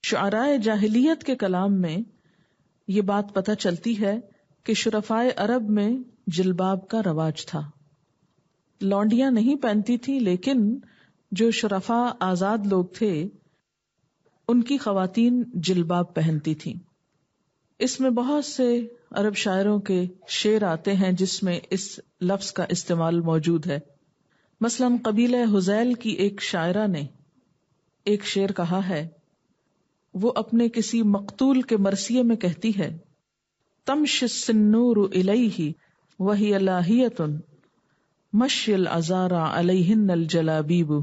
شعرائے جاہلیت کے کلام میں یہ بات پتہ چلتی ہے کہ شرفائے عرب میں جلباب کا رواج تھا. لونڈیاں نہیں پہنتی تھیں، لیکن جو شرفاء آزاد لوگ تھے ان کی خواتین جلباب پہنتی تھیں. اس میں بہت سے عرب شاعروں کے شعر آتے ہیں جس میں اس لفظ کا استعمال موجود ہے. مثلاً قبیلہ حذیل کی ایک شاعرہ نے ایک شعر کہا ہے. وہ اپنے کسی مقتول کے مرثیے میں کہتی ہے: تمشی السنور الیہ وہی لاہیۃ مشی العذارى علیہن الجلابیب.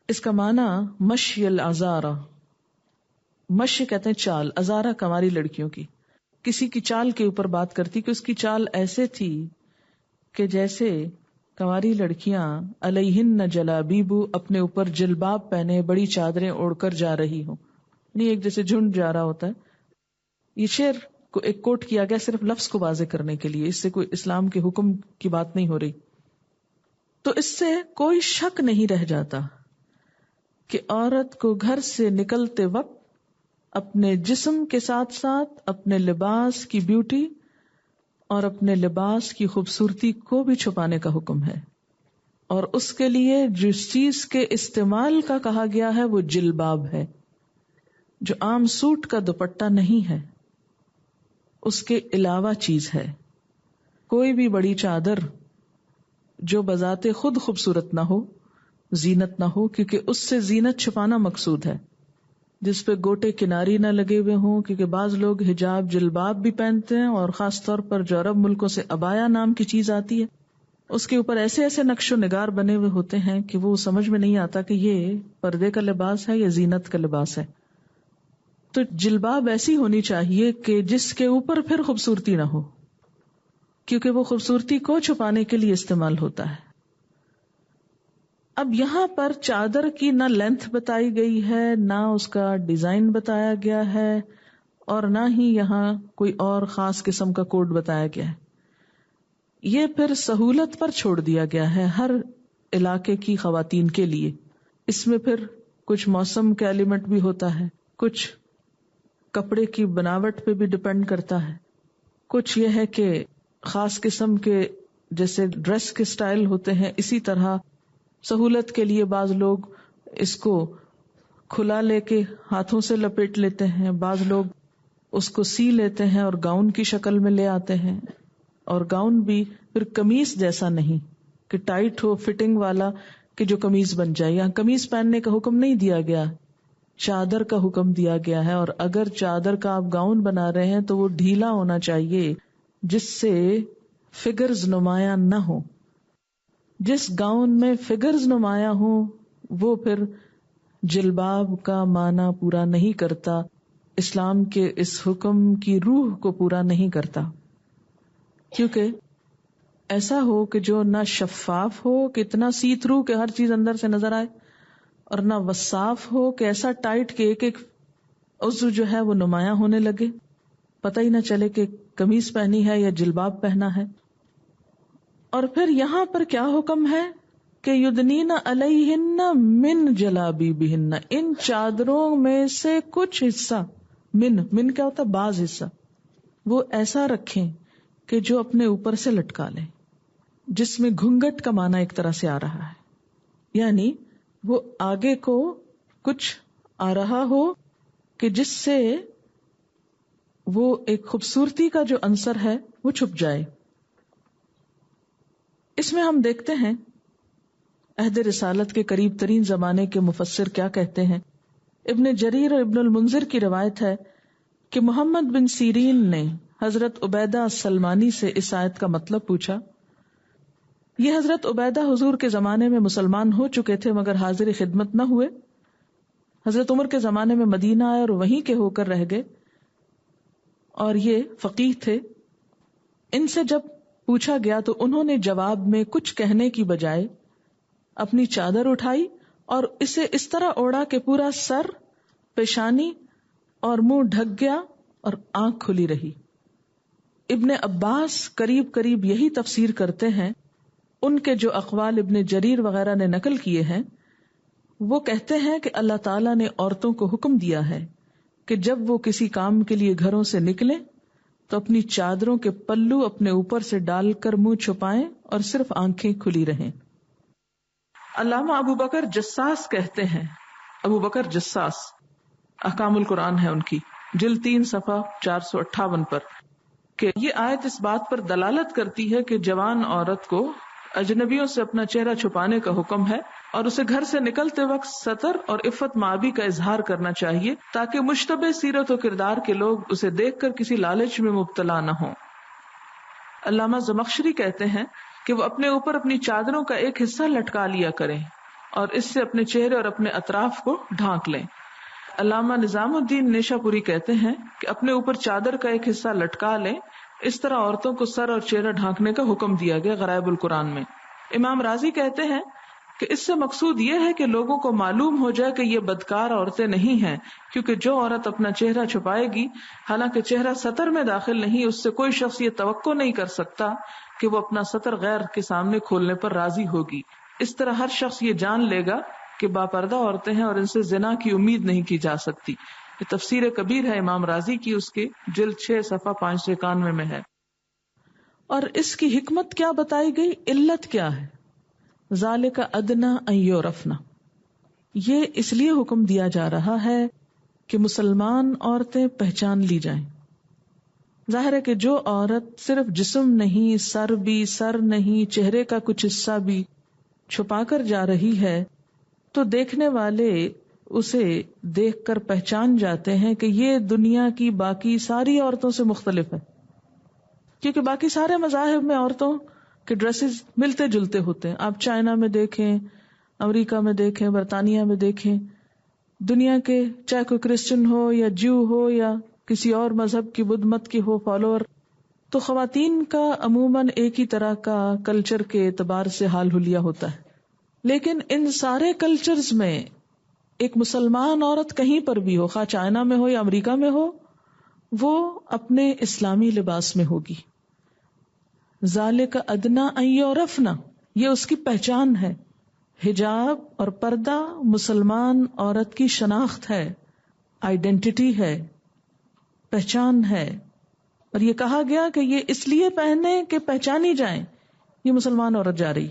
اس کا معنی مشی العذارى، مشی کہتے ہیں چال، عذارى کنواری لڑکیوں کی. کسی کی چال کے اوپر بات کرتی کہ اس کی چال ایسے تھی کہ جیسے کنواری لڑکیاں علیہن جلابیب، اپنے اوپر جلباب پہنے بڑی چادریں اوڑھ کر جا رہی ہوں، یعنی ایک جیسے جھنڈ جا رہا ہوتا ہے. یہ شعر کو ایک کوٹ کیا گیا صرف لفظ کو واضح کرنے کے لیے، اس سے کوئی اسلام کے حکم کی بات نہیں ہو رہی. تو اس سے کوئی شک نہیں رہ جاتا کہ عورت کو گھر سے نکلتے وقت اپنے جسم کے ساتھ ساتھ اپنے لباس کی بیوٹی اور اپنے لباس کی خوبصورتی کو بھی چھپانے کا حکم ہے. اور اس کے لیے جس چیز کے استعمال کا کہا گیا ہے وہ جلباب ہے، جو عام سوٹ کا دوپٹہ نہیں ہے، اس کے علاوہ چیز ہے. کوئی بھی بڑی چادر جو بذات خود خوبصورت نہ ہو، زینت نہ ہو، کیونکہ اس سے زینت چھپانا مقصود ہے، جس پہ گوٹے کناری نہ لگے ہوئے ہوں، کیونکہ بعض لوگ حجاب جلباب بھی پہنتے ہیں اور خاص طور پر جو عرب ملکوں سے عبایا نام کی چیز آتی ہے اس کے اوپر ایسے ایسے نقش و نگار بنے ہوئے ہوتے ہیں کہ وہ سمجھ میں نہیں آتا کہ یہ پردے کا لباس ہے یا زینت کا لباس ہے. تو جلباب ایسی ہونی چاہیے کہ جس کے اوپر پھر خوبصورتی نہ ہو، کیونکہ وہ خوبصورتی کو چھپانے کے لیے استعمال ہوتا ہے. اب یہاں پر چادر کی نہ لینتھ بتائی گئی ہے، نہ اس کا ڈیزائن بتایا گیا ہے، اور نہ ہی یہاں کوئی اور خاص قسم کا کوڈ بتایا گیا ہے. یہ پھر سہولت پر چھوڑ دیا گیا ہے ہر علاقے کی خواتین کے لیے. اس میں پھر کچھ موسم کا ایلیمنٹ بھی ہوتا ہے، کچھ کپڑے کی بناوٹ پہ بھی ڈپینڈ کرتا ہے، کچھ یہ ہے کہ خاص قسم کے جیسے ڈریس کے سٹائل ہوتے ہیں، اسی طرح سہولت کے لیے بعض لوگ اس کو کھلا لے کے ہاتھوں سے لپیٹ لیتے ہیں، بعض لوگ اس کو سی لیتے ہیں اور گاؤن کی شکل میں لے آتے ہیں. اور گاؤن بھی پھر قمیص جیسا نہیں کہ ٹائٹ ہو فٹنگ والا کہ جو قمیص بن جائے. یہاں قمیص پہننے کا حکم نہیں دیا گیا، چادر کا حکم دیا گیا ہے. اور اگر چادر کا آپ گاؤن بنا رہے ہیں تو وہ ڈھیلا ہونا چاہیے جس سے فگرز نمایاں نہ ہو. جس گاؤن میں فگرز نمایاں ہو وہ پھر جلباب کا معنی پورا نہیں کرتا، اسلام کے اس حکم کی روح کو پورا نہیں کرتا. کیونکہ ایسا ہو کہ جو نہ شفاف ہو کہ اتنا سی تھرو کہ ہر چیز اندر سے نظر آئے، اور نہ وصاف ہو کہ ایسا ٹائٹ کہ ایک ایک عضو جو ہے وہ نمایاں ہونے لگے، پتہ ہی نہ چلے کہ قمیص پہنی ہے یا جلباب پہنا ہے. اور پھر یہاں پر کیا حکم ہے کہ یدنین علیہن من جلابیبہن، ان چادروں میں سے کچھ حصہ، من کیا ہوتا ہے؟ بعض حصہ وہ ایسا رکھیں کہ جو اپنے اوپر سے لٹکا لیں، جس میں گھونگھٹ کا معنی ایک طرح سے آ رہا ہے، یعنی وہ آگے کو کچھ آ رہا ہو کہ جس سے وہ ایک خوبصورتی کا جو عنصر ہے وہ چھپ جائے. اس میں ہم دیکھتے ہیں عہد رسالت کے قریب ترین زمانے کے مفسر کیا کہتے ہیں. ابن جریر اور ابن المنذر کی روایت ہے کہ محمد بن سیرین نے حضرت عبیدہ السلمانی سے اس آیت کا مطلب پوچھا. یہ حضرت عبیدہ حضور کے زمانے میں مسلمان ہو چکے تھے مگر حاضر خدمت نہ ہوئے. حضرت عمر کے زمانے میں مدینہ آئے اور وہیں کے ہو کر رہ گئے، اور یہ فقیہ تھے. ان سے جب پوچھا گیا تو انہوں نے جواب میں کچھ کہنے کی بجائے اپنی چادر اٹھائی اور اسے اس طرح اوڑا کہ پورا سر، پیشانی اور منہ ڈھک گیا اور آنکھ کھلی رہی. ابن عباس قریب قریب یہی تفسیر کرتے ہیں. ان کے جو اقوال ابن جریر وغیرہ نے نقل کیے ہیں وہ کہتے ہیں کہ اللہ تعالیٰ نے عورتوں کو حکم دیا ہے کہ جب وہ کسی کام کے لیے گھروں سے نکلیں تو اپنی چادروں کے پلو اپنے اوپر سے ڈال کر منہ چھپائیں اور صرف آنکھیں کھلی رہیں۔ علامہ ابو بکر جساس کہتے ہیں، ابو بکر جساس، احکام القرآن ہے ان کی، جلد 3 صفحہ 458 پر، کہ یہ آیت اس بات پر دلالت کرتی ہے کہ جوان عورت کو اجنبیوں سے اپنا چہرہ چھپانے کا حکم ہے اور اسے گھر سے نکلتے وقت ستر اور عفت مآبی کا اظہار کرنا چاہیے تاکہ مشتبہ سیرت و کردار کے لوگ اسے دیکھ کر کسی لالچ میں مبتلا نہ ہوں۔ علامہ زمخشری کہتے ہیں کہ وہ اپنے اوپر اپنی چادروں کا ایک حصہ لٹکا لیا کریں اور اس سے اپنے چہرے اور اپنے اطراف کو ڈھانک لیں۔ علامہ نظام الدین نیشا پوری کہتے ہیں کہ اپنے اوپر چادر کا ایک حصہ لٹکا لیں، اس طرح عورتوں کو سر اور چہرہ ڈھانکنے کا حکم دیا گیا غرائب القرآن میں۔ امام راضی کہتے ہیں کہ اس سے مقصود یہ ہے کہ لوگوں کو معلوم ہو جائے کہ یہ بدکار عورتیں نہیں ہیں، کیونکہ جو عورت اپنا چہرہ چھپائے گی حالانکہ چہرہ سطر میں داخل نہیں، اس سے کوئی شخص یہ توقع نہیں کر سکتا کہ وہ اپنا سطر غیر کے سامنے کھولنے پر راضی ہوگی۔ اس طرح ہر شخص یہ جان لے گا کہ باپردہ عورتیں ہیں اور ان سے زنا کی امید نہیں کی جا سکتی۔ یہ تفسیر کبیر ہے امام راضی کی، اس کے جلد 6 صفحہ 591 میں ہے۔ اور اس کی حکمت کیا بتائی گئی، علت کیا ہے؟ ذالک ادنی ان یعرفن، یہ اس لیے حکم دیا جا رہا ہے کہ مسلمان عورتیں پہچان لی جائیں۔ ظاہر ہے کہ جو عورت صرف جسم نہیں، سر نہیں، چہرے کا کچھ حصہ بھی چھپا کر جا رہی ہے تو دیکھنے والے اسے دیکھ کر پہچان جاتے ہیں کہ یہ دنیا کی باقی ساری عورتوں سے مختلف ہے، کیونکہ باقی سارے مذاہب میں عورتوں کے ڈریسز ملتے جلتے ہوتے ہیں۔ آپ چائنا میں دیکھیں، امریکہ میں دیکھیں، برطانیہ میں دیکھیں، دنیا کے چاہے کوئی کرسچن ہو یا جو ہو یا کسی اور مذہب کی بدھ مت کی ہو فالوور، تو خواتین کا عموماً ایک ہی طرح کا کلچر کے اعتبار سے حال حلیہ ہوتا ہے۔ لیکن ان سارے کلچرز میں ایک مسلمان عورت کہیں پر بھی ہو، خواہ چائنا میں ہو یا امریکہ میں ہو، وہ اپنے اسلامی لباس میں ہوگی۔ ذالک ادنی ان یعرفن، یہ اس کی پہچان ہے۔ حجاب اور پردہ مسلمان عورت کی شناخت ہے، آئیڈینٹی ہے، پہچان ہے، اور یہ کہا گیا کہ یہ اس لیے پہنے کہ پہچانی جائیں یہ مسلمان عورت جا رہی۔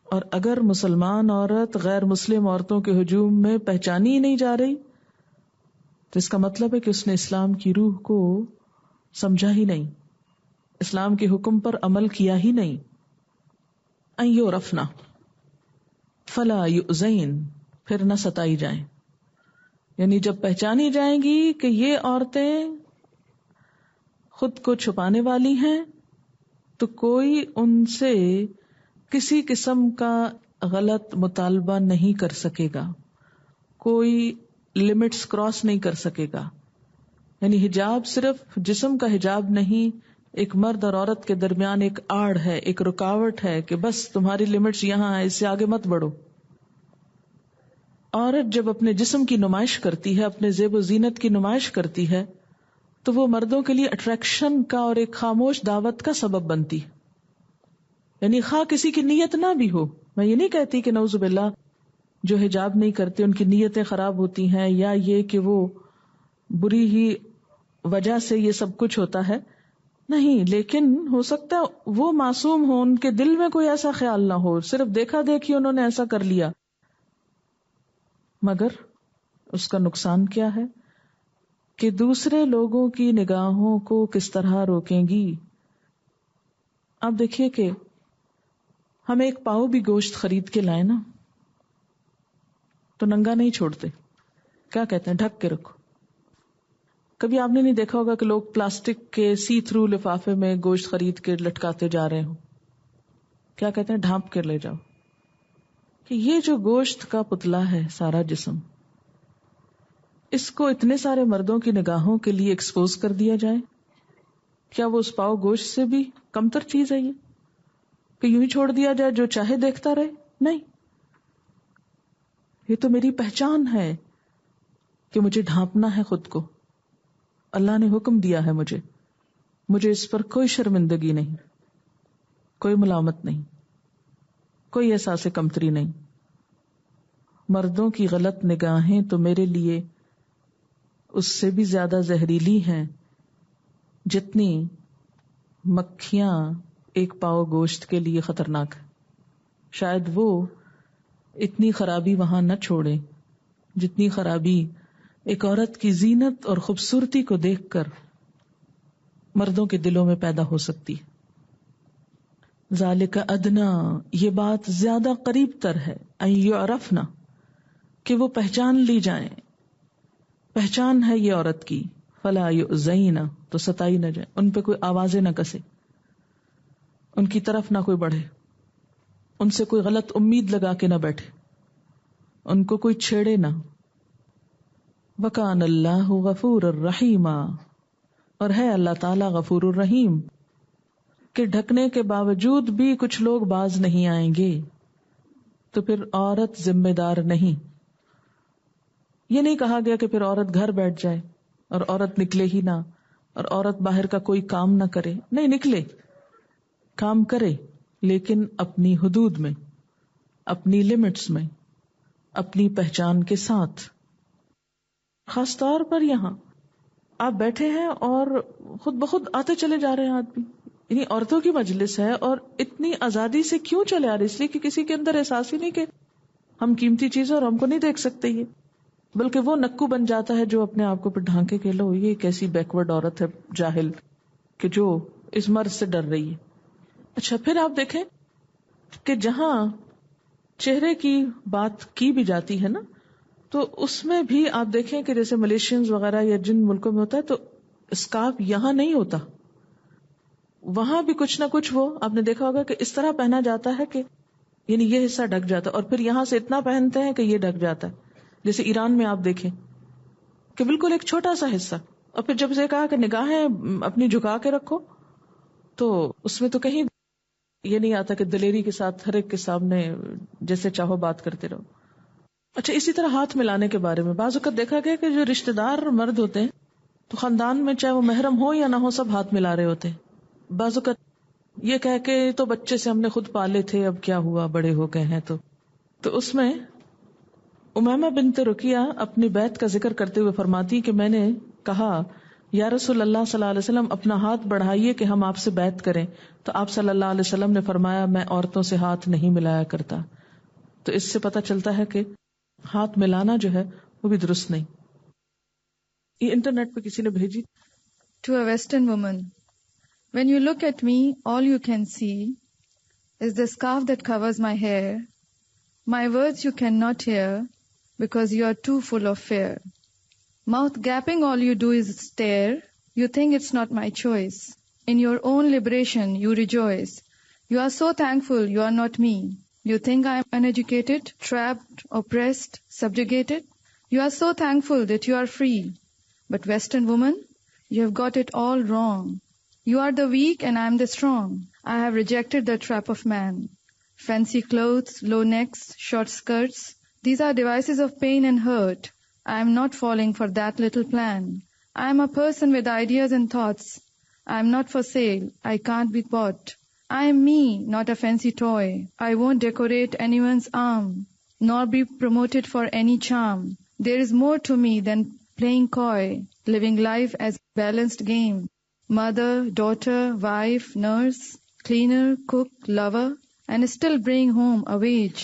اور اگر مسلمان عورت غیر مسلم عورتوں کے ہجوم میں پہچانی ہی نہیں جا رہی تو اس کا مطلب ہے کہ اس نے اسلام کی روح کو سمجھا ہی نہیں، اسلام کے حکم پر عمل کیا ہی نہیں۔ ان یعرفن فلا یؤذین، پھر نہ ستائی جائیں، یعنی جب پہچانی جائیں گی کہ یہ عورتیں خود کو چھپانے والی ہیں تو کوئی ان سے کسی قسم کا غلط مطالبہ نہیں کر سکے گا، کوئی لمٹس کراس نہیں کر سکے گا۔ یعنی حجاب صرف جسم کا حجاب نہیں، ایک مرد اور عورت کے درمیان ایک آڑ ہے، ایک رکاوٹ ہے کہ بس تمہاری لمٹس یہاں ہے، اس سے آگے مت بڑھو۔ عورت جب اپنے جسم کی نمائش کرتی ہے، اپنے زیب و زینت کی نمائش کرتی ہے تو وہ مردوں کے لیے اٹریکشن کا اور ایک خاموش دعوت کا سبب بنتی ہے۔ یعنی خواہ کسی کی نیت نہ بھی ہو، میں یہ نہیں کہتی کہ نعوذ باللہ جو حجاب نہیں کرتے ان کی نیتیں خراب ہوتی ہیں یا یہ کہ وہ بری ہی وجہ سے یہ سب کچھ ہوتا ہے، نہیں، لیکن ہو سکتا ہے وہ معصوم ہو، ان کے دل میں کوئی ایسا خیال نہ ہو، صرف دیکھا دیکھی انہوں نے ایسا کر لیا، مگر اس کا نقصان کیا ہے کہ دوسرے لوگوں کی نگاہوں کو کس طرح روکیں گی۔ آپ دیکھیے کہ ہم ایک پاؤ بھی گوشت خرید کے لائیں نا تو ننگا نہیں چھوڑتے، کیا کہتے ہیں، ڈھک کے رکھو۔ کبھی آپ نے نہیں دیکھا ہوگا کہ لوگ پلاسٹک کے سی تھرو لفافے میں گوشت خرید کے لٹکاتے جا رہے ہوں، کیا کہتے ہیں، ڈھانپ کے لے جاؤ۔ کہ یہ جو گوشت کا پتلا ہے سارا جسم، اس کو اتنے سارے مردوں کی نگاہوں کے لیے ایکسپوز کر دیا جائے، کیا وہ اس پاؤ گوشت سے بھی کمتر چیز ہے یہ کہ یوں ہی چھوڑ دیا جائے، جو چاہے دیکھتا رہے؟ نہیں، یہ تو میری پہچان ہے کہ مجھے ڈھانپنا ہے خود کو، اللہ نے حکم دیا ہے مجھے اس پر کوئی شرمندگی نہیں، کوئی ملامت نہیں، کوئی احساس کمتری نہیں۔ مردوں کی غلط نگاہیں تو میرے لیے اس سے بھی زیادہ زہریلی ہیں جتنی مکھیاں ایک پاؤ گوشت کے لیے خطرناک ہے. شاید وہ اتنی خرابی وہاں نہ چھوڑے جتنی خرابی ایک عورت کی زینت اور خوبصورتی کو دیکھ کر مردوں کے دلوں میں پیدا ہو سکتی. ذالک ادنا، یہ بات زیادہ قریب تر ہے، ان یعرفنا، کہ وہ پہچان لی جائیں. پہچان ہے یہ عورت کی. فلا یؤذین، تو ستائی نہ جائے، ان پہ کوئی آوازیں نہ کسے، ان کی طرف نہ کوئی بڑھے، ان سے کوئی غلط امید لگا کے نہ بیٹھے، ان کو کوئی چھیڑے نہ. وکان اللہ غفور الرحیم، اور ہے اللہ تعالی غفور الرحیم، کہ ڈھکنے کے باوجود بھی کچھ لوگ باز نہیں آئیں گے. تو پھر عورت ذمہ دار نہیں. یہ نہیں کہا گیا کہ پھر عورت گھر بیٹھ جائے اور عورت نکلے ہی نہ، اور عورت باہر کا کوئی کام نہ کرے. نہیں، نکلے، کام کرے، لیکن اپنی حدود میں، اپنی لمٹس میں، اپنی پہچان کے ساتھ. خاص طور پر یہاں آپ بیٹھے ہیں اور خود بخود آتے چلے جا رہے ہیں آدمی، یعنی عورتوں کی مجلس ہے، اور اتنی آزادی سے کیوں چلے آ رہے؟ اس لیے کہ کسی کے اندر احساس ہی نہیں کہ ہم قیمتی چیزیں اور ہم کو نہیں دیکھ سکتے. یہ بلکہ وہ نکو بن جاتا ہے جو اپنے آپ کو پھر ڈھانکے کے لو یہ کیسی بیکورڈ عورت ہے جاہل کہ جو اس مرض سے ڈر رہی ہے. اچھا، پھر آپ دیکھیں کہ جہاں چہرے کی بات کی بھی جاتی ہے نا، تو اس میں بھی آپ دیکھیں کہ جیسے ملیشینز وغیرہ یا جن ملکوں میں ہوتا ہے تو اسکارف یہاں نہیں ہوتا، وہاں بھی کچھ نہ کچھ وہ آپ نے دیکھا ہوگا کہ اس طرح پہنا جاتا ہے کہ یعنی یہ حصہ ڈھک جاتا ہے، اور پھر یہاں سے اتنا پہنتے ہیں کہ یہ ڈھک جاتا ہے. جیسے ایران میں آپ دیکھیں کہ بالکل ایک چھوٹا سا حصہ، اور پھر جب سے کہا کہ نگاہیں اپنی جھکا کے رکھو، تو اس میں تو کہیں یہ نہیں آتا کہ دلیری کے ساتھ ہر ایک کے سامنے جیسے چاہو بات کرتے رہو. اچھا، اسی طرح ہاتھ ملانے کے بارے میں بعض اوقات دیکھا گیا کہ جو رشتہ دار مرد ہوتے ہیں تو خاندان میں چاہے وہ محرم ہو یا نہ ہو سب ہاتھ ملا رہے ہوتے ہیں. بعض اوقات یہ کہہ کے تو بچے سے ہم نے خود پالے تھے، اب کیا ہوا بڑے ہو گئے ہیں. تو اس میں امیمہ بنت رقیہ اپنی بیعت کا ذکر کرتے ہوئے فرماتی کہ میں نے کہا یا رسول اللہ صلی اللہ علیہ وسلم اپنا ہاتھ بڑھائیے کہ ہم آپ سے بیعت کریں. تو آپ صلی اللہ علیہ وسلم نے فرمایا میں عورتوں سے ہاتھ نہیں ملایا کرتا. تو اس سے پتہ چلتا ہے کہ ہاتھ ملانا جو ہے وہ بھی درست نہیں. یہ انٹرنیٹ پہ کسی نے بھیجی. To a Western woman, when you look at me, all you can see is the scarf that covers my hair. My words you cannot hear because you are too full of fear. Mouth gaping, all you do is stare. You think it's not my choice. In your own liberation you rejoice. You are so thankful you are not me. You think I am uneducated, trapped, oppressed, subjugated. You are so thankful that you are free. But Western woman, you have got it all wrong. You are the weak and I am the strong. I have rejected the trap of man. Fancy clothes, low necks, short skirts, these are devices of pain and hurt. I am not falling for that little plan. I am a person with ideas and thoughts. I am not for sale. I can't be bought. I am me, not a fancy toy. I won't decorate anyone's arm, nor be promoted for any charm. There is more to me than playing coy, living life as a balanced game. Mother, daughter, wife, nurse, cleaner, cook, lover, and still bring home a wage.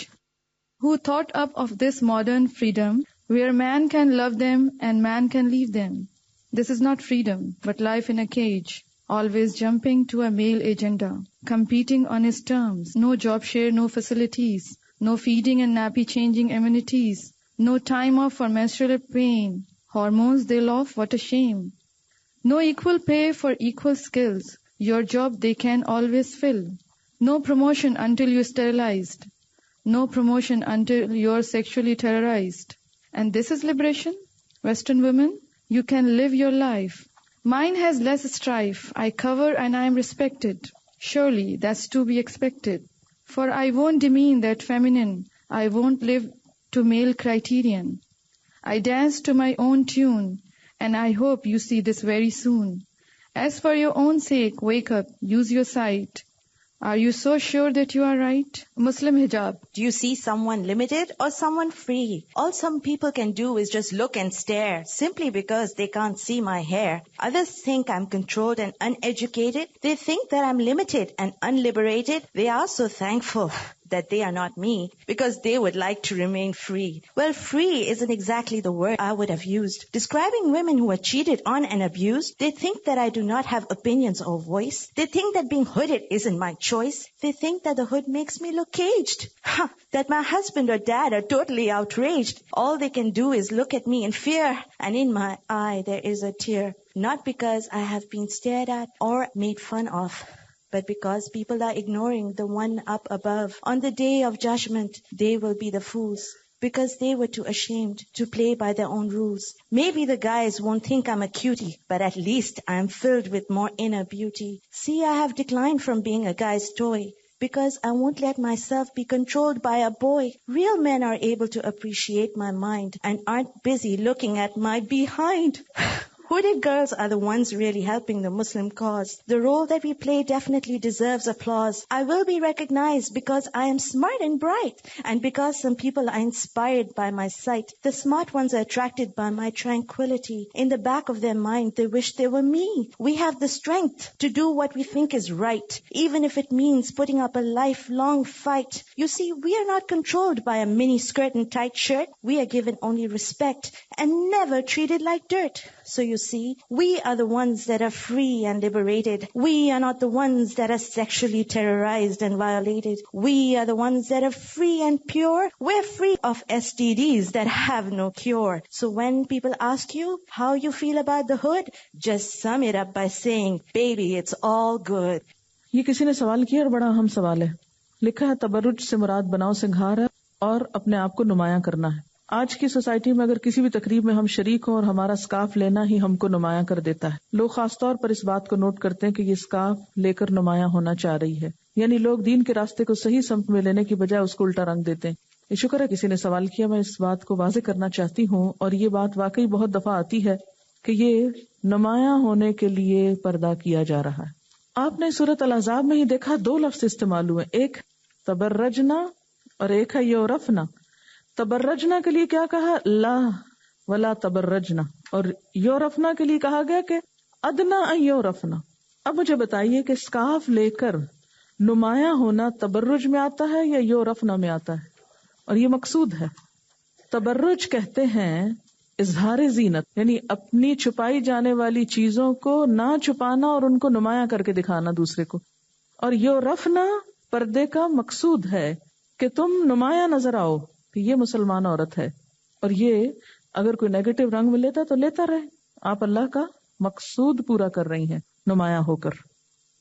Who thought up of this modern freedom, where man can love them and man can leave them? This is not freedom, but life in a cage, always jumping to a male agenda, competing on his terms, no job share, no facilities, no feeding and nappy changing amenities, no time off for menstrual pain, hormones they'll off, what a shame. No equal pay for equal skills, your job they can always fill. No promotion until you're sterilized. No promotion until you're sexually terrorized. And this is liberation? Western women, you can live your life. Mine has less strife. I cover and I am respected. Surely that's to be expected. For I won't demean that feminine. I won't live to male criterion. I dance to my own tune, and I hope you see this very soon. As for your own sake, wake up, use your sight. Are you so sure that you are right? Muslim hijab. Do you see someone limited or someone free? All some people can do is just look and stare, simply because they can't see my hair. Others think I'm controlled and uneducated. They think that I'm limited and unliberated. They are so thankful that they are not me, because they would like to remain free. Well, free isn't exactly the word I would have used. Describing women who are cheated on and abused, they think that I do not have opinions or voice. They think that being hooded isn't my choice. They think that the hood makes me look caged. That my husband or dad are totally outraged. All they can do is look at me in fear, and in my eye there is a tear. Not because I have been stared at or made fun of, but because people are ignoring the one up above. On the day of judgment, they will be the fools, because they were too ashamed to play by their own rules. Maybe the guys won't think I'm a cutie, but at least I'm filled with more inner beauty. See, I have declined from being a guy's toy, because I won't let myself be controlled by a boy. Real men are able to appreciate my mind and aren't busy looking at my behind. Hooded girls are the ones really helping the Muslim cause. The role that we play definitely deserves applause. I will be recognized because I am smart and bright, and because some people are inspired by my sight. The smart ones are attracted by my tranquility. In the back of their mind, they wish they were me. We have the strength to do what we think is right, even if it means putting up a lifelong fight. You see, we are not controlled by a mini skirt and tight shirt. We are given only respect and never treated like dirt. So you see, we are the ones that are free and liberated. We are not the ones that are sexually terrorized and violated. We are the ones that are free and pure. We're free of STDs that have no cure. So when people ask you how you feel about the hood, just sum it up by saying, baby, it's all good. یہ کسی نے سوال کیا اور بڑا اہم سوال ہے. لکھا ہے تبرج سے مراد بناؤ سنگھار ہے اور اپنے آپ کو نمایاں کرنا ہے. آج کی سوسائٹی میں اگر کسی بھی تقریب میں ہم شریک ہوں اور ہمارا اسکارف لینا ہی ہم کو نمایاں کر دیتا ہے. لوگ خاص طور پر اس بات کو نوٹ کرتے ہیں کہ یہ اسکارف لے کر نمایاں ہونا چاہ رہی ہے. یعنی لوگ دین کے راستے کو صحیح سمت میں لینے کی بجائے اس کو الٹا رنگ دیتے ہیں. یہ شکر ہے کسی نے سوال کیا. میں اس بات کو واضح کرنا چاہتی ہوں، اور یہ بات واقعی بہت دفعہ آتی ہے کہ یہ نمایاں ہونے کے لیے پردہ کیا جا رہا ہے. آپ نے سورۃ الاحزاب میں ہی دیکھا 2 لفظ استعمال ہوئے، ایک تبرجنا اور ایک ہے یورفنا. تبرجنا کے لیے کیا کہا؟ لا ولا تبرجنا. اور یورفنا کے لیے کہا گیا کہ ادنا ان یورفنا. اب مجھے بتائیے کہ اسکارف لے کر نمایاں ہونا تبرج میں آتا ہے یا یورفنا میں آتا ہے؟ اور یہ مقصود ہے. تبرج کہتے ہیں اظہار زینت، یعنی اپنی چھپائی جانے والی چیزوں کو نہ چھپانا اور ان کو نمایاں کر کے دکھانا دوسرے کو. اور یورفنا پردے کا مقصود ہے کہ تم نمایاں نظر آؤ کہ یہ مسلمان عورت ہے. اور یہ اگر کوئی نیگیٹو رنگ میں لیتا تو لیتا رہے، آپ اللہ کا مقصود پورا کر رہی ہیں نمایاں ہو کر.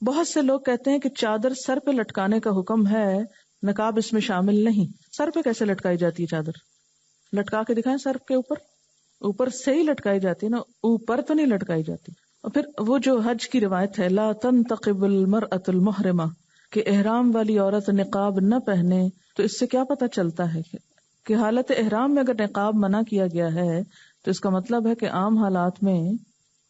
بہت سے لوگ کہتے ہیں کہ چادر سر پہ لٹکانے کا حکم ہے، نقاب اس میں شامل نہیں. سر پہ کیسے لٹکائی جاتی ہے چادر؟ لٹکا کے دکھائیں. سر کے اوپر سے ہی لٹکائی جاتی ہے نا، اوپر تو نہیں لٹکائی جاتی. اور پھر وہ جو حج کی روایت ہے لا تنتقب المرأة المحرمہ، کہ احرام والی عورت نقاب نہ پہنے، تو اس سے کیا پتہ چلتا ہے کہ حالت احرام میں اگر نقاب منع کیا گیا ہے تو اس کا مطلب ہے کہ عام حالات میں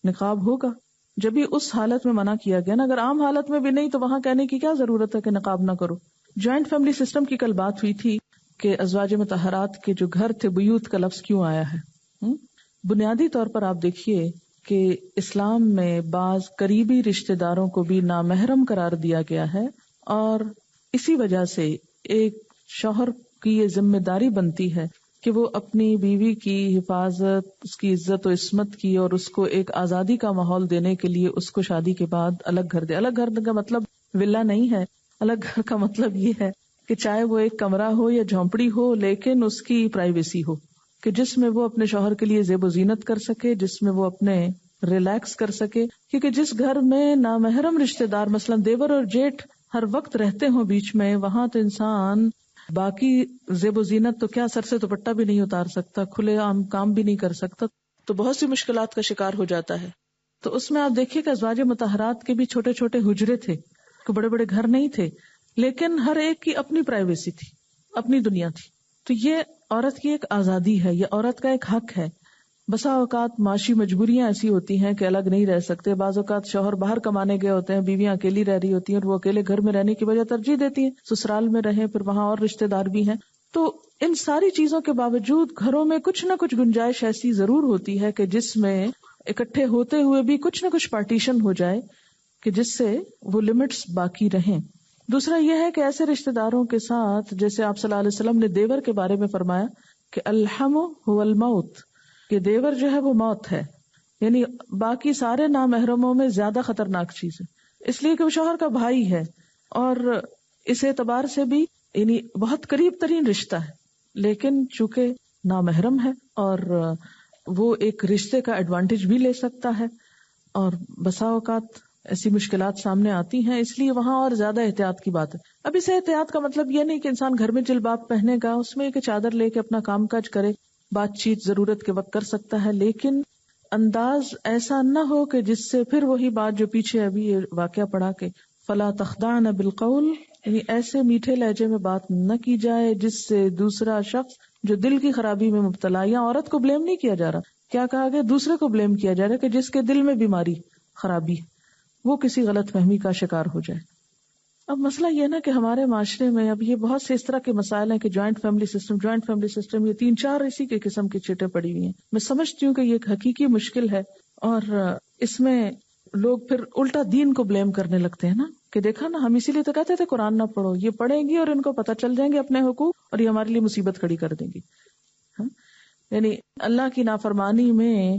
نقاب ہوگا. جب بھی اس حالت میں منع کیا گیا نا، اگر عام حالت میں بھی نہیں تو وہاں کہنے کی کیا ضرورت ہے کہ نقاب نہ کرو. جوائنٹ فیملی سسٹم کی کل بات ہوئی تھی کہ ازواج مطہرات کے جو گھر تھے بیوت کا لفظ کیوں آیا ہے. بنیادی طور پر آپ دیکھیے کہ اسلام میں بعض قریبی رشتہ داروں کو بھی نامحرم قرار دیا گیا ہے، اور اسی وجہ سے ایک شوہر کی یہ ذمہ داری بنتی ہے کہ وہ اپنی بیوی کی حفاظت، اس کی عزت و عصمت کی، اور اس کو ایک آزادی کا ماحول دینے کے لیے اس کو شادی کے بعد الگ گھر دے. الگ گھر کا مطلب ولا نہیں ہے. الگ گھر کا مطلب یہ ہے کہ چاہے وہ ایک کمرہ ہو یا جھونپڑی ہو، لیکن اس کی پرائیویسی ہو، کہ جس میں وہ اپنے شوہر کے لیے زیب و زینت کر سکے، جس میں وہ اپنے ریلیکس کر سکے. کیونکہ جس گھر میں نامحرم رشتہ دار مثلا دیور اور جیٹھ ہر وقت رہتے ہوں بیچ میں، وہاں تو انسان باقی زیب و زینت تو کیا سر سے دوپٹہ بھی نہیں اتار سکتا، کھلے عام کام بھی نہیں کر سکتا، تو بہت سی مشکلات کا شکار ہو جاتا ہے. تو اس میں آپ دیکھیے کہ ازواج مطہرات کے بھی چھوٹے چھوٹے حجرے تھے، بڑے بڑے گھر نہیں تھے، لیکن ہر ایک کی اپنی پرائیویسی تھی، اپنی دنیا تھی. تو یہ عورت کی ایک آزادی ہے، یہ عورت کا ایک حق ہے. بسا اوقات معاشی مجبوریاں ایسی ہوتی ہیں کہ الگ نہیں رہ سکتے. بعض اوقات شوہر باہر کمانے گئے ہوتے ہیں, بیویاں اکیلی رہ رہی ہوتی ہیں, اور وہ اکیلے گھر میں رہنے کی وجہ ترجیح دیتی ہیں سسرال میں رہیں, پھر وہاں اور رشتے دار بھی ہیں. تو ان ساری چیزوں کے باوجود گھروں میں کچھ نہ کچھ گنجائش ایسی ضرور ہوتی ہے کہ جس میں اکٹھے ہوتے ہوئے بھی کچھ نہ کچھ پارٹیشن ہو جائے کہ جس سے وہ لمٹس باقی رہیں. دوسرا یہ ہے کہ ایسے رشتے داروں کے ساتھ, جیسے آپ صلی اللہ علیہ وسلم نے دیور کے بارے میں فرمایا کہ الحم هو الموت, کہ دیور جو ہے وہ موت ہے, یعنی باقی سارے نامحرموں میں زیادہ خطرناک چیز ہے, اس لیے کہ وہ شوہر کا بھائی ہے اور اس اعتبار سے بھی یعنی بہت قریب ترین رشتہ ہے, لیکن چونکہ نامحرم ہے اور وہ ایک رشتے کا ایڈوانٹیج بھی لے سکتا ہے, اور بسا اوقات ایسی مشکلات سامنے آتی ہیں, اس لیے وہاں اور زیادہ احتیاط کی بات ہے. اب اس احتیاط کا مطلب یہ نہیں کہ انسان گھر میں جلباب پہنے گا, اس میں ایک چادر لے کے اپنا کام کاج کرے, بات چیت ضرورت کے وقت کر سکتا ہے, لیکن انداز ایسا نہ ہو کہ جس سے پھر وہی بات جو پیچھے ابھی یہ واقعہ پڑھا کہ فلا تخضعن بالقول, یعنی ایسے میٹھے لہجے میں بات نہ کی جائے جس سے دوسرا شخص جو دل کی خرابی میں مبتلا, یا عورت کو بلیم نہیں کیا جا رہا, کیا کہا گیا, دوسرے کو بلیم کیا جا رہا ہے کہ جس کے دل میں بیماری خرابی وہ کسی غلط فہمی کا شکار ہو جائے. اب مسئلہ یہ نا کہ ہمارے معاشرے میں اب یہ بہت سے اس طرح کے مسائل ہیں کہ جوائنٹ فیملی سسٹم, یہ 3-4 اسی کے قسم کی چیٹیں پڑی ہوئی ہیں. میں سمجھتی ہوں کہ یہ ایک حقیقی مشکل ہے, اور اس میں لوگ پھر الٹا دین کو بلیم کرنے لگتے ہیں نا, کہ دیکھا نا ہم اسی لیے تو کہتے تھے قرآن نہ پڑھو, یہ پڑھیں گی اور ان کو پتہ چل جائیں گے اپنے حقوق اور یہ ہمارے لیے مصیبت کھڑی کر دیں گی. یعنی اللہ کی نافرمانی میں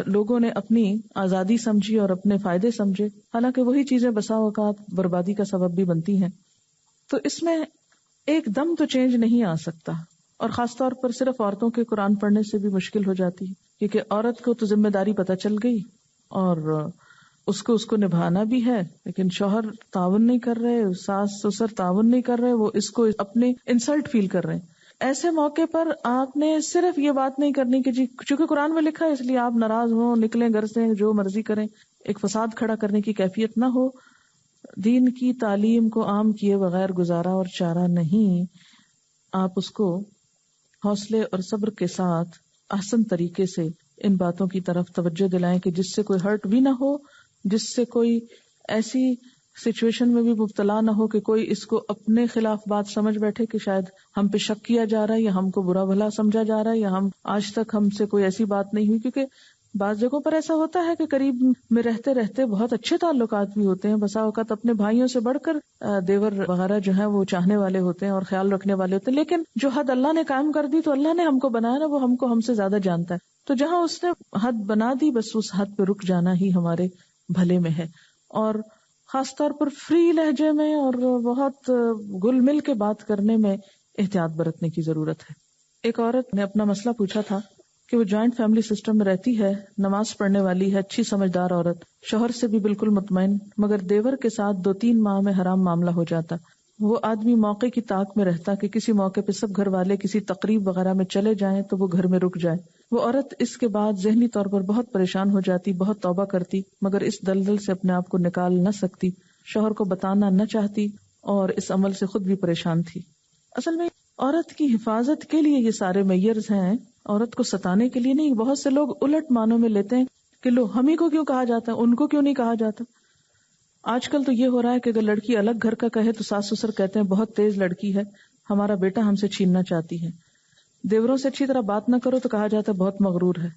لوگوں نے اپنی آزادی سمجھی اور اپنے فائدے سمجھے, حالانکہ وہی چیزیں بسا اوقات بربادی کا سبب بھی بنتی ہیں. تو اس میں ایک دم تو چینج نہیں آ سکتا, اور خاص طور پر صرف عورتوں کے قرآن پڑھنے سے بھی مشکل ہو جاتی ہے, کیونکہ عورت کو تو ذمہ داری پتہ چل گئی اور اس کو نبھانا بھی ہے, لیکن شوہر تعاون نہیں کر رہے, ساس سسر تعاون نہیں کر رہے, وہ اس کو اپنے انسلٹ فیل کر رہے ہیں. ایسے موقع پر آپ نے صرف یہ بات نہیں کرنی کہ جی چونکہ قرآن میں لکھا ہے اس لیے آپ ناراض ہوں, نکلیں گھر سے, جو مرضی کریں, ایک فساد کھڑا کرنے کی کیفیت نہ ہو. دین کی تعلیم کو عام کیے بغیر گزارا اور چارہ نہیں. آپ اس کو حوصلے اور صبر کے ساتھ احسن طریقے سے ان باتوں کی طرف توجہ دلائیں کہ جس سے کوئی ہرٹ بھی نہ ہو, جس سے کوئی ایسی سچویشن میں بھی مبتلا نہ ہو کہ کوئی اس کو اپنے خلاف بات سمجھ بیٹھے کہ شاید ہم پہ شک کیا جا رہا ہے یا ہم کو برا بھلا سمجھا جا رہا ہے یا ہم آج تک ہم سے کوئی ایسی بات نہیں ہوئی. کیونکہ بعض جگہوں پر ایسا ہوتا ہے کہ قریب میں رہتے رہتے بہت اچھے تعلقات بھی ہوتے ہیں, بسا اوقات اپنے بھائیوں سے بڑھ کر دیور وغیرہ جو ہیں وہ چاہنے والے ہوتے ہیں اور خیال رکھنے والے ہوتے ہیں, لیکن جو حد اللہ نے قائم کر دی, تو اللہ نے ہم کو بنایا نا, وہ ہم کو ہم سے زیادہ جانتا ہے, تو جہاں اس نے حد بنا دی بس اس حد پہ رک جانا ہی ہمارے بھلے میں ہے. اور خاص طور پر فری لہجے میں اور بہت گل مل کے بات کرنے میں احتیاط برتنے کی ضرورت ہے. ایک عورت نے اپنا مسئلہ پوچھا تھا کہ وہ جوائنٹ فیملی سسٹم میں رہتی ہے, نماز پڑھنے والی ہے, اچھی سمجھدار عورت, شوہر سے بھی بالکل مطمئن, مگر دیور کے ساتھ 2-3 ماہ میں حرام معاملہ ہو جاتا. وہ آدمی موقع کی طاق میں رہتا کہ کسی موقع پہ سب گھر والے کسی تقریب وغیرہ میں چلے جائیں تو وہ گھر میں رک جائے. وہ عورت اس کے بعد ذہنی طور پر بہت پریشان ہو جاتی, بہت توبہ کرتی, مگر اس دلدل سے اپنے آپ کو نکال نہ سکتی, شوہر کو بتانا نہ چاہتی اور اس عمل سے خود بھی پریشان تھی. اصل میں عورت کی حفاظت کے لیے یہ سارے میئرز ہیں, عورت کو ستانے کے لیے نہیں. بہت سے لوگ الٹ معنوں میں لیتے ہیں کہ لو ہم ہی کو کیوں کہا جاتا ہے, ان کو کیوں نہیں کہا جاتا. آج کل تو یہ ہو رہا ہے کہ اگر لڑکی الگ گھر کا کہے تو ساس سسر کہتے ہیں بہت تیز لڑکی ہے, ہمارا بیٹا ہم سے چھیننا چاہتی ہے. دیوروں سے اچھی طرح بات نہ کرو تو کہا جاتا ہے بہت مغرور ہے.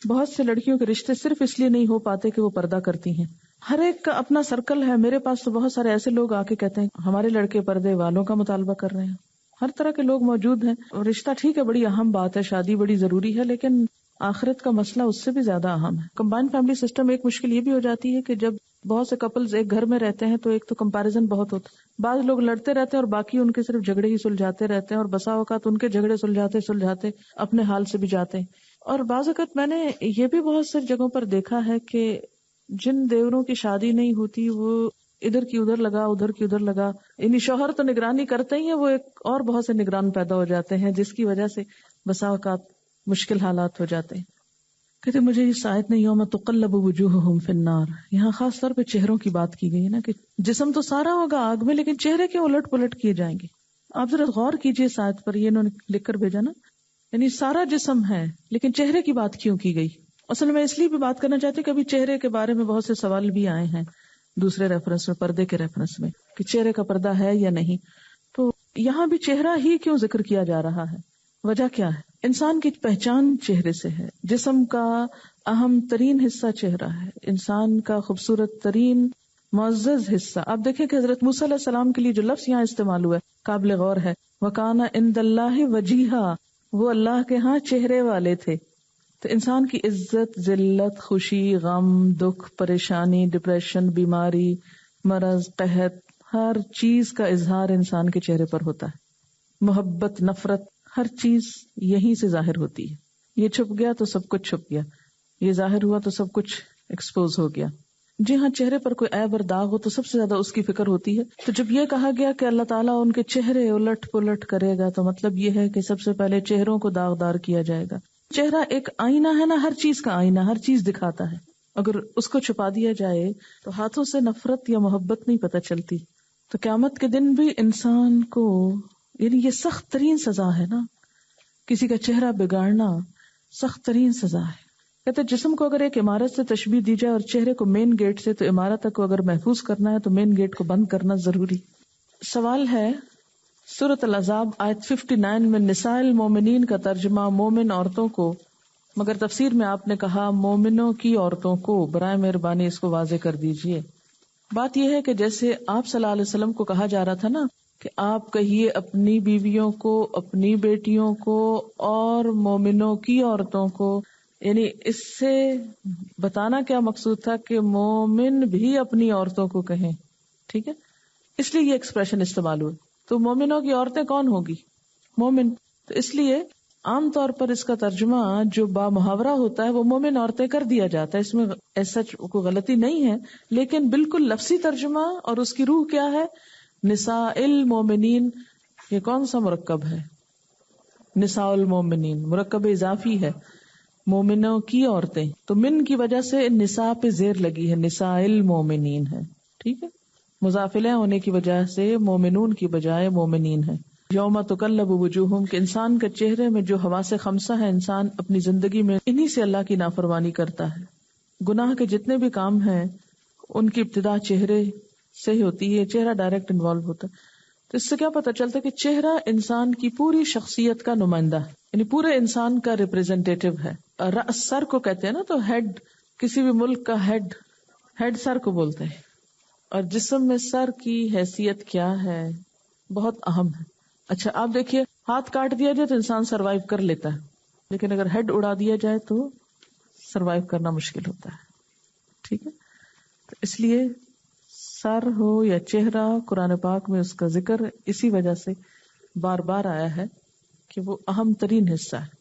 بہت سے لڑکیوں کے رشتے صرف اس لیے نہیں ہو پاتے کہ وہ پردہ کرتی ہیں. ہر ایک کا اپنا سرکل ہے. میرے پاس تو بہت سارے ایسے لوگ آ کے کہتے ہیں ہمارے لڑکے پردے والوں کا مطالبہ کر رہے ہیں. ہر طرح کے لوگ موجود ہیں. اور رشتہ ٹھیک ہے, بڑی اہم بات ہے, شادی بڑی ضروری ہے, لیکن آخرت کا مسئلہ اس سے بھی زیادہ اہم ہے. کمبائنڈ فیملی سسٹم ایک مشکل یہ بھی ہو جاتی ہے کہ جب بہت سے کپلز ایک گھر میں رہتے ہیں تو ایک تو کمپیریزن بہت ہوتا ہے. بعض لوگ لڑتے رہتے ہیں اور باقی ان کے صرف جھگڑے ہی سلجھاتے رہتے ہیں, اور بسا اوقات ان کے جھگڑے سلجھاتے اپنے حال سے بھی جاتے ہیں. اور بعض اوقات میں نے یہ بھی بہت سی جگہوں پر دیکھا ہے کہ جن دیوروں کی شادی نہیں ہوتی وہ ادھر کی ادھر لگا, ادھر کی ادھر لگا, یعنی شوہر تو نگرانی کرتے ہی ہیں, وہ ایک اور بہت سے نگران پیدا ہو جاتے ہیں, جس کی وجہ سے بسا اوقات مشکل حالات ہو جاتے ہیں. کہتے مجھے اس آیت نے یوم تقلب وجوہہم فی النار, یہاں خاص طور پہ چہروں کی بات کی گئی ہے نا, کہ جسم تو سارا ہوگا آگ میں لیکن چہرے کیوں الٹ پلٹ کیے جائیں گے. آپ ذرا غور کیجئے اس آیت پر, یہ انہوں نے لکھ کر بھیجا نا, یعنی سارا جسم ہے لیکن چہرے کی بات کیوں کی گئی؟ اصل میں اس لیے بھی بات کرنا چاہتے کہ ابھی چہرے کے بارے میں بہت سے سوال بھی آئے ہیں دوسرے ریفرنس میں، پردے کے ریفرنس میں، کہ چہرے کا پردہ ہے یا نہیں. تو یہاں بھی چہرہ ہی کیوں ذکر کیا جا رہا ہے؟ وجہ کیا ہے؟ انسان کی پہچان چہرے سے ہے. جسم کا اہم ترین حصہ چہرہ ہے، انسان کا خوبصورت ترین معزز حصہ. آپ دیکھیں کہ حضرت موسیٰ علیہ السلام کے لیے جو لفظ یہاں استعمال ہوا ہے قابل غور ہے. وَكَانَ عِندَ اللَّهِ وَجِيهًا، وہ اللہ کے ہاں چہرے والے تھے. تو انسان کی عزت، ذلت، خوشی، غم، دکھ، پریشانی، ڈپریشن، بیماری، مرض، قحط، ہر چیز کا اظہار انسان کے چہرے پر ہوتا ہے. محبت، نفرت، ہر چیز یہیں سے ظاہر ہوتی ہے. یہ چھپ گیا تو سب کچھ چھپ گیا، یہ ظاہر ہوا تو سب کچھ ایکسپوز ہو گیا. جی ہاں، چہرے پر کوئی عیب اور داغ ہو تو سب سے زیادہ اس کی فکر ہوتی ہے. تو جب یہ کہا گیا کہ اللہ تعالیٰ ان کے چہرے الٹ پلٹ کرے گا تو مطلب یہ ہے کہ سب سے پہلے چہروں کو داغدار کیا جائے گا. چہرہ ایک آئینہ ہے نا، ہر چیز کا آئینہ، ہر چیز دکھاتا ہے. اگر اس کو چھپا دیا جائے تو ہاتھوں سے نفرت یا محبت نہیں پتہ چلتی. تو قیامت کے دن بھی انسان کو، یعنی یہ سخت ترین سزا ہے نا، کسی کا چہرہ بگاڑنا سخت ترین سزا ہے. کہتے جسم کو اگر ایک عمارت سے تشبیہ دی جائے اور چہرے کو مین گیٹ سے، تو عمارت کو اگر محفوظ کرنا ہے تو مین گیٹ کو بند کرنا ضروری. سوال ہے سورۃ الاحزاب آیت 59 میں نساء المومنین کا ترجمہ مومن عورتوں کو، مگر تفسیر میں آپ نے کہا مومنوں کی عورتوں کو. برائے مہربانی اس کو واضح کر دیجئے. بات یہ ہے کہ جیسے آپ صلی اللہ علیہ وسلم کو کہا جا رہا تھا نا کہ آپ کہیے اپنی بیویوں کو، اپنی بیٹیوں کو اور مومنوں کی عورتوں کو، یعنی اس سے بتانا کیا مقصود تھا کہ مومن بھی اپنی عورتوں کو کہیں. ٹھیک ہے، اس لیے یہ ایکسپریشن استعمال ہوئی. تو مومنوں کی عورتیں کون ہوگی؟ مومن. تو اس لیے عام طور پر اس کا ترجمہ جو با محاورہ ہوتا ہے وہ مومن عورتیں کر دیا جاتا ہے، اس میں ایسا کوئی غلطی نہیں ہے، لیکن بالکل لفظی ترجمہ اور اس کی روح کیا ہے؟ نساء المومنین. یہ کون سا مرکب ہے؟ نساء المومنین مرکب اضافی ہے، مومنوں کی عورتیں. تو من کی وجہ سے نساء پہ زیر لگی ہے، نساء المومنین ہے. ٹھیک ہے، مضافلہ ہونے کی وجہ سے مومنون کی بجائے مومنین ہے. یوم تقلب وجوہہم، کہ انسان کے چہرے میں جو حواس خمسہ ہے، انسان اپنی زندگی میں انہی سے اللہ کی نافرمانی کرتا ہے. گناہ کے جتنے بھی کام ہیں ان کی ابتدا چہرے سے ہی ہوتی ہے، چہرہ ڈائریکٹ انوالو ہوتا ہے. تو اس سے کیا پتہ چلتا ہے کہ چہرہ انسان کی پوری شخصیت کا نمائندہ ہے، یعنی پورے انسان کا ریپریزنٹیٹیو ہے. رأس سر کو کہتے ہیں نا، تو ہیڈ، کسی بھی ملک کا ہیڈ سر کو بولتے ہیں. اور جسم میں سر کی حیثیت کیا ہے؟ بہت اہم ہے. اچھا آپ دیکھیے، ہاتھ کاٹ دیا جائے تو انسان سروائیو کر لیتا ہے، لیکن اگر ہیڈ اڑا دیا جائے تو سروائیو کرنا مشکل ہوتا ہے. ٹھیک ہے، تو اس لیے سر ہو یا چہرہ، قرآن پاک میں اس کا ذکر اسی وجہ سے بار بار آیا ہے کہ وہ اہم ترین حصہ ہے.